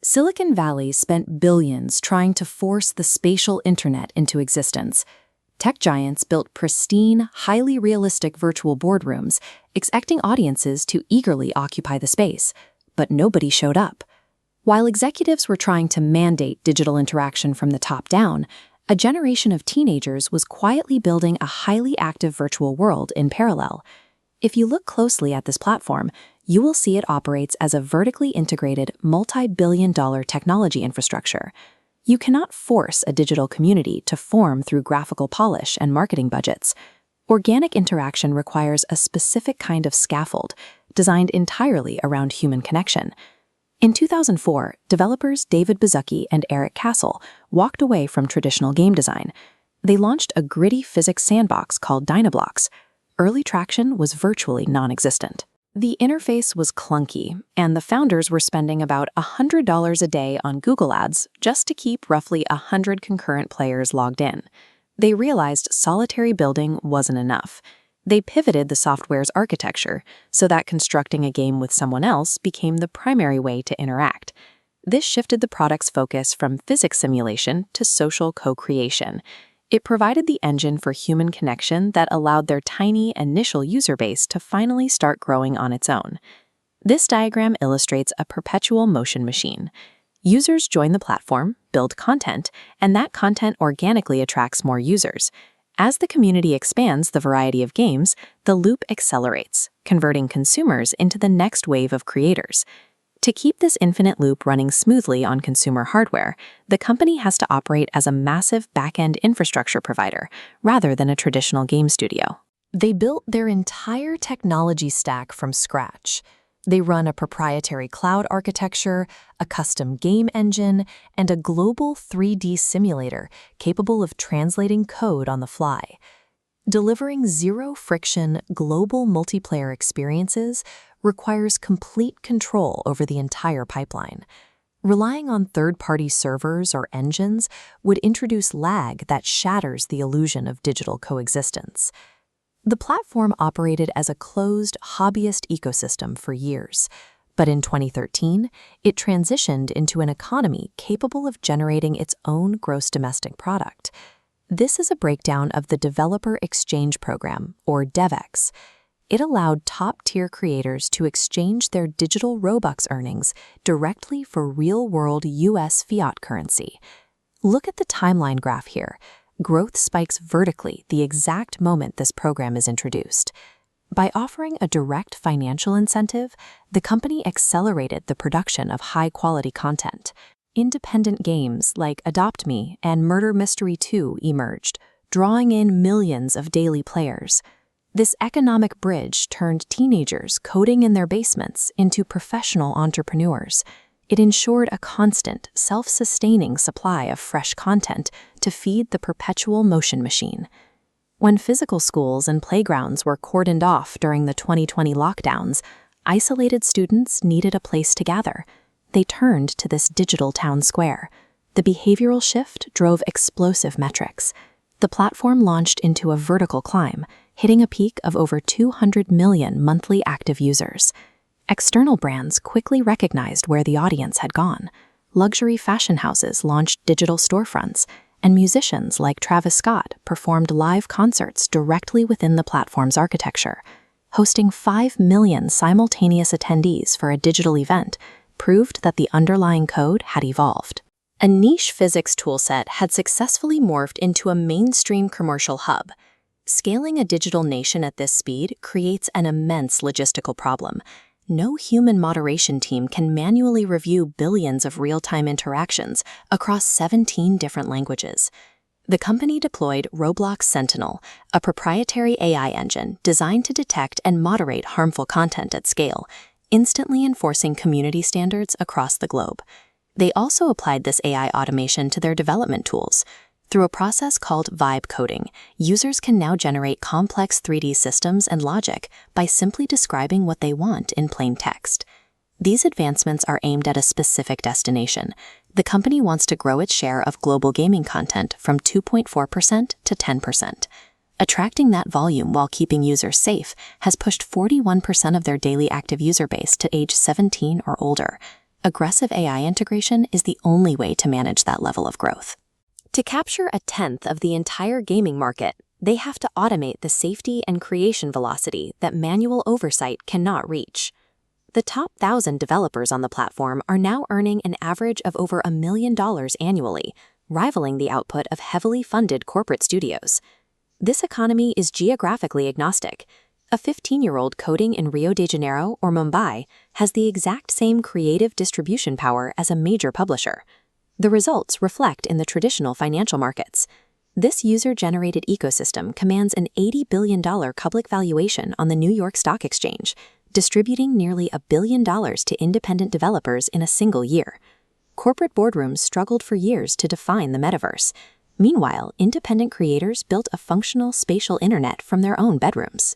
Silicon Valley spent billions trying to force the spatial internet into existence. Tech giants built pristine, highly realistic virtual boardrooms, expecting audiences to eagerly occupy the space, but nobody showed up. While executives were trying to mandate digital interaction from the top down, a generation of teenagers was quietly building a highly active virtual world in parallel. If you look closely at this platform, you will see it operates as a vertically integrated, multi-billion-dollar technology infrastructure. You cannot force a digital community to form through graphical polish and marketing budgets. Organic interaction requires a specific kind of scaffold, designed entirely around human connection. In 2004, developers David Baszucki and Eric Castle walked away from traditional game design. They launched a gritty physics sandbox called Dynablocks. Early traction was virtually non-existent. The interface was clunky, and the founders were spending about $100 a day on Google Ads just to keep roughly 100 concurrent players logged in. They realized solitary building wasn't enough. They pivoted the software's architecture so that constructing a game with someone else became the primary way to interact. This shifted the product's focus from physics simulation to social co-creation. It provided the engine for human connection that allowed their tiny initial user base to finally start growing on its own. This diagram illustrates a perpetual motion machine. Users join the platform, build content, and that content organically attracts more users. As the community expands the variety of games, the loop accelerates, converting consumers into the next wave of creators. To keep this infinite loop running smoothly on consumer hardware, the company has to operate as a massive back-end infrastructure provider rather than a traditional game studio. They built their entire technology stack from scratch. They run a proprietary cloud architecture, a custom game engine, and a global 3D simulator capable of translating code on the fly. Delivering zero-friction global multiplayer experiences requires complete control over the entire pipeline. Relying on third-party servers or engines would introduce lag that shatters the illusion of digital coexistence. The platform operated as a closed, hobbyist ecosystem for years, but in 2013, it transitioned into an economy capable of generating its own gross domestic product. This is a breakdown of the Developer Exchange Program, or DevEx. It allowed top-tier creators to exchange their digital Robux earnings directly for real-world US fiat currency. Look at the timeline graph here. Growth spikes vertically the exact moment this program is introduced. By offering a direct financial incentive, the company accelerated the production of high-quality content. Independent games like Adopt Me and Murder Mystery 2 emerged, drawing in millions of daily players. This economic bridge turned teenagers coding in their basements into professional entrepreneurs. It ensured a constant, self-sustaining supply of fresh content to feed the perpetual motion machine. When physical schools and playgrounds were cordoned off during the 2020 lockdowns, isolated students needed a place to gather. They turned to this digital town square. The behavioral shift drove explosive metrics. The platform launched into a vertical climb, hitting a peak of over 200 million monthly active users. External brands quickly recognized where the audience had gone. Luxury fashion houses launched digital storefronts, and musicians like Travis Scott performed live concerts directly within the platform's architecture. Hosting 5 million simultaneous attendees for a digital event proved that the underlying code had evolved. A niche physics toolset had successfully morphed into a mainstream commercial hub. Scaling a digital nation at this speed creates an immense logistical problem. No human moderation team can manually review billions of real-time interactions across 17 different languages. The company deployed Roblox Sentinel, a proprietary AI engine designed to detect and moderate harmful content at scale, instantly enforcing community standards across the globe. They also applied this AI automation to their development tools. Through a process called vibe coding, users can now generate complex 3D systems and logic by simply describing what they want in plain text. These advancements are aimed at a specific destination. The company wants to grow its share of global gaming content from 2.4% to 10%. Attracting that volume while keeping users safe has pushed 41% of their daily active user base to age 17 or older. Aggressive AI integration is the only way to manage that level of growth. To capture a tenth of the entire gaming market, they have to automate the safety and creation velocity that manual oversight cannot reach. The top 1,000 developers on the platform are now earning an average of over $1 million annually, rivaling the output of heavily funded corporate studios. This economy is geographically agnostic. A 15-year-old coding in Rio de Janeiro or Mumbai has the exact same creative distribution power as a major publisher. The results reflect in the traditional financial markets. This user-generated ecosystem commands an $80 billion public valuation on the New York Stock Exchange, distributing nearly $1 billion to independent developers in a single year. Corporate boardrooms struggled for years to define the metaverse. Meanwhile, independent creators built a functional spatial internet from their own bedrooms.